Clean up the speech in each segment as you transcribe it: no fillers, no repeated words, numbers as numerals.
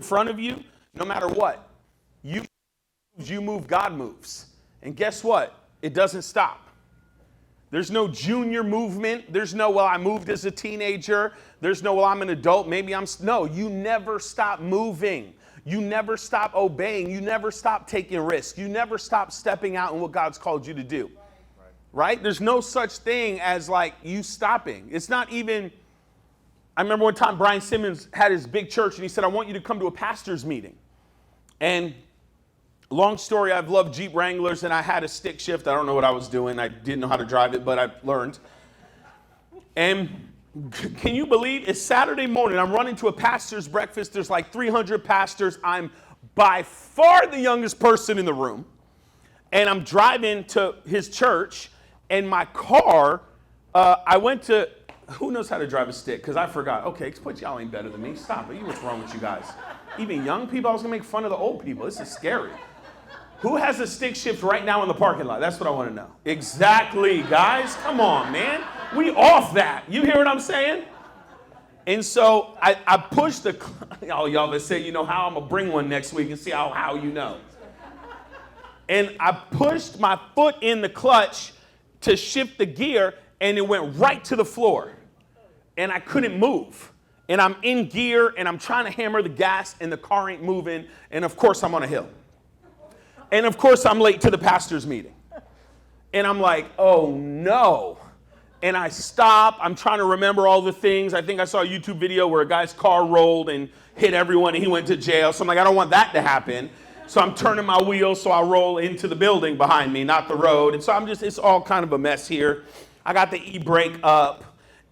front of you, no matter what, you move, God moves. And guess what? It doesn't stop. There's no junior movement. There's no, well, I moved as a teenager. There's no, well, I'm an adult. Maybe no, you never stop moving. You never stop obeying. You never stop taking risks. You never stop stepping out in what God's called you to do. Right? There's no such thing as like you stopping. It's not even, I remember one time Brian Simmons had his big church and he said, I want you to come to a pastor's meeting. And long story, I've loved Jeep Wranglers and I had a stick shift. I don't know what I was doing. I didn't know how to drive it, but I learned. And can you believe it's Saturday morning. I'm running to a pastor's breakfast. There's like 300 pastors. I'm by far the youngest person in the room. And I'm driving to his church. And my car, I went to, who knows how to drive a stick? Because I forgot. Okay, but y'all ain't better than me. Stop it. What's wrong with you guys? Even young people, I was going to make fun of the old people. This is scary. Who has a stick shift right now in the parking lot? That's what I want to know. Exactly, guys. Come on, man. We off that. You hear what I'm saying? And so I pushed the, y'all that say, you know how, I'm going to bring one next week and see how you know. And I pushed my foot in the clutch to shift the gear, and it went right to the floor. And I couldn't move. And I'm in gear, and I'm trying to hammer the gas, and the car ain't moving. And of course, I'm on a hill. And of course, I'm late to the pastor's meeting. And I'm like, oh no. And I stop. I'm trying to remember all the things. I think I saw a YouTube video where a guy's car rolled and hit everyone, and he went to jail. So I'm like, I don't want that to happen. So I'm turning my wheels so I roll into the building behind me, not the road. And so it's all kind of a mess here. I got the e-brake up,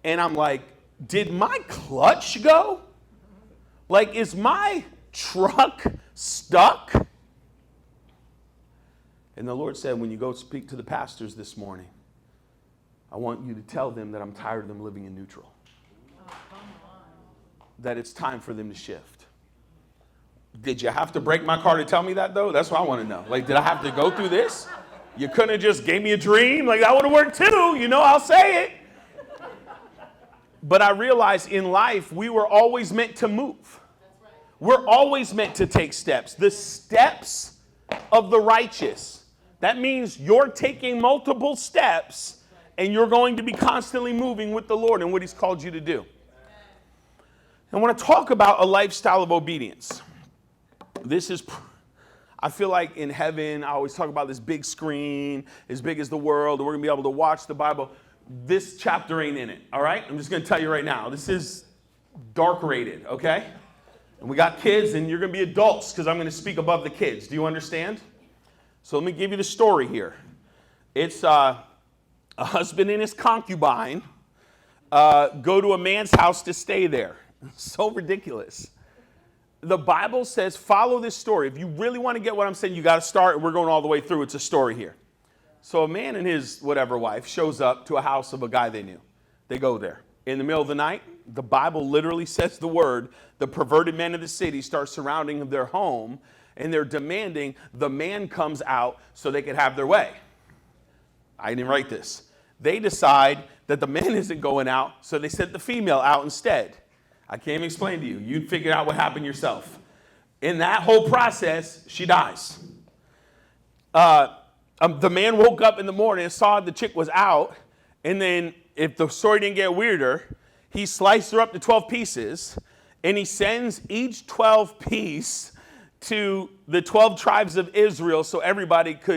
and I'm like, did my clutch go? Like, is my truck stuck? And the Lord said, when you go speak to the pastors this morning, I want you to tell them that I'm tired of them living in neutral. That it's time for them to shift. Did you have to break my car to tell me that, though? That's what I want to know. Like, did I have to go through this? You couldn't have just gave me a dream? Like, that would have worked too. You know, I'll say it. But I realized in life, we were always meant to move. We're always meant to take steps. The steps of the righteous. That means you're taking multiple steps, and you're going to be constantly moving with the Lord and what He's called you to do. I want to talk about a lifestyle of obedience. I feel like in heaven, I always talk about this big screen, as big as the world, and we're going to be able to watch the Bible. This chapter ain't in it, all right? I'm just going to tell you right now. This is dark rated, okay? And we got kids, and you're going to be adults because I'm going to speak above the kids. Do you understand? So let me give you the story here. It's a husband and his concubine go to a man's house to stay there. So ridiculous. The Bible says, follow this story. If you really want to get what I'm saying, you got to start, and we're going all the way through. It's a story here. So a man and his whatever wife shows up to a house of a guy they knew. They go there. In the middle of the night, the Bible literally says the word, the perverted men of the city start surrounding their home, and they're demanding the man comes out so they can have their way. I didn't write this. They decide that the man isn't going out, so they sent the female out instead. I can't even explain to you. You'd figure out what happened yourself. In that whole process, she dies. The man woke up in the morning and saw the chick was out, and then if the story didn't get weirder, he sliced her up to 12 pieces, and he sends each 12 piece to the 12 tribes of Israel so everybody could